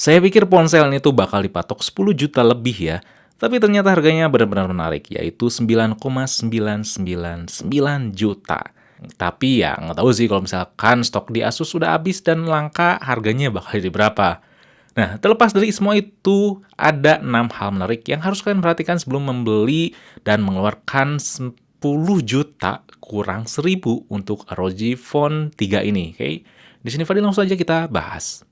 Saya pikir ponsel ini tuh bakal dipatok 10 juta lebih ya, tapi ternyata harganya benar-benar menarik, yaitu 9,999 juta. Tapi ya nggak tahu sih kalau misalkan stok di Asus sudah habis dan langka, harganya bakal jadi berapa. Nah, terlepas dari semua itu, ada 6 hal menarik yang harus kalian perhatikan sebelum membeli dan mengeluarkan 10 juta kurang 1000 untuk ROG Phone 3 ini, oke? Di sini Fadil langsung saja kita bahas.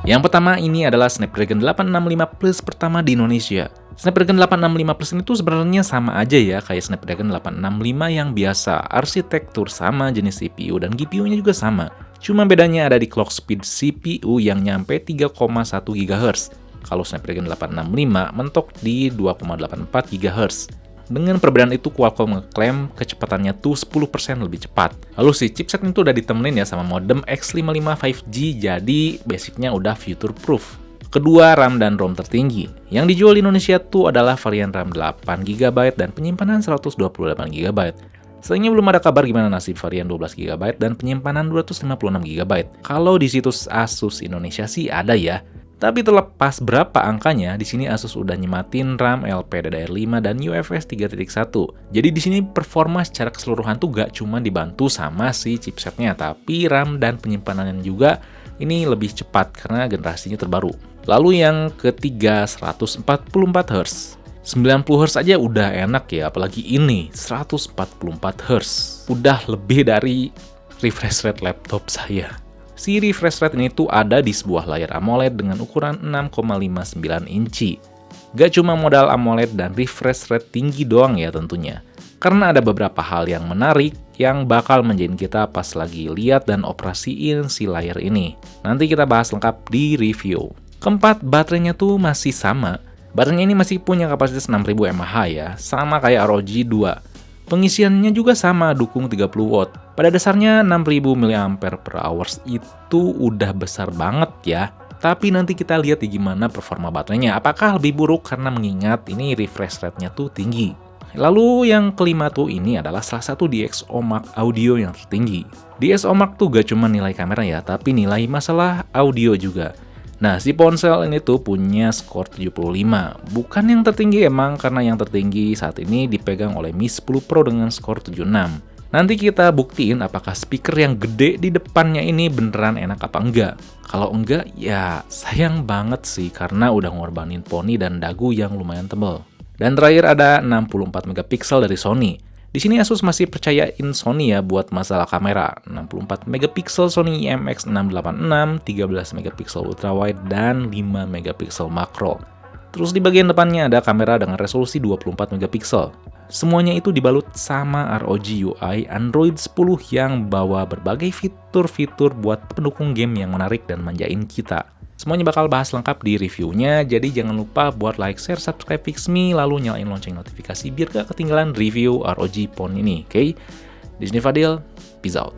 Yang pertama ini adalah Snapdragon 865 Plus pertama di Indonesia. Snapdragon 865 Plus ini tuh sebenarnya sama aja ya kayak Snapdragon 865 yang biasa. Arsitektur sama, jenis CPU dan GPU-nya juga sama. Cuma bedanya ada di clock speed CPU yang nyampe 3,1 GHz. Kalau Snapdragon 865 mentok di 2,84 GHz. Dengan perbedaan itu, Qualcomm ngeklaim kecepatannya tuh 10% lebih cepat. Lalu si chipset itu udah ditemenin ya sama modem X55 5G, jadi basicnya udah future proof. Kedua, RAM dan ROM tertinggi. Yang dijual di Indonesia tuh adalah varian RAM 8GB dan penyimpanan 128GB. Sayangnya belum ada kabar gimana nasib varian 12GB dan penyimpanan 256GB. Kalau di situs Asus Indonesia sih ada ya. Tapi terlepas berapa angkanya, di sini Asus udah nyematin RAM LPDDR5 dan UFS 3.1. Jadi di sini performa secara keseluruhan tuh gak cuma dibantu sama si chipsetnya, tapi RAM dan penyimpanannya juga ini lebih cepat karena generasinya terbaru. Lalu yang ketiga, 144Hz. 90Hz aja udah enak ya, apalagi ini 144Hz. Udah lebih dari refresh rate laptop saya. Si refresh rate ini tuh ada di sebuah layar AMOLED dengan ukuran 6,59 inci. Gak cuma modal AMOLED dan refresh rate tinggi doang ya tentunya. Karena ada beberapa hal yang menarik yang bakal menjadiin kita pas lagi lihat dan operasiin si layar ini. Nanti kita bahas lengkap di review. Keempat, baterainya tuh masih sama. Baterainya ini masih punya kapasitas 6000 mAh ya, sama kayak ROG 2. Pengisiannya juga sama, dukung 30 watt. Pada dasarnya 6000 mAh itu udah besar banget ya. Tapi nanti kita lihat gimana performa baterainya. Apakah lebih buruk karena mengingat ini refresh rate-nya tuh tinggi. Lalu yang kelima tuh ini adalah salah satu DxO Mark audio yang tertinggi. DxO Mark tuh gak cuma nilai kamera ya, tapi nilai masalah audio juga. Nah, si ponsel ini tuh punya skor 75. Bukan yang tertinggi emang, karena yang tertinggi saat ini dipegang oleh Mi 10 Pro dengan skor 76. Nanti kita buktiin apakah speaker yang gede di depannya ini beneran enak apa enggak. Kalau enggak, ya sayang banget sih karena udah ngorbanin poni dan dagu yang lumayan tebal. Dan terakhir ada 64 megapiksel dari Sony. Di sini Asus masih percayain Sony ya buat masalah kamera. 64 megapiksel Sony IMX686, 13 megapiksel ultrawide dan 5 megapiksel makro. Terus di bagian depannya ada kamera dengan resolusi 24 megapiksel. Semuanya itu dibalut sama ROG UI Android 10 yang bawa berbagai fitur-fitur buat pendukung game yang menarik dan manjain kita. Semuanya bakal bahas lengkap di reviewnya, jadi jangan lupa buat like, share, subscribe Fixme, lalu nyalain lonceng notifikasi biar gak ketinggalan review ROG Phone ini, oke? Di sini Fadil, peace out.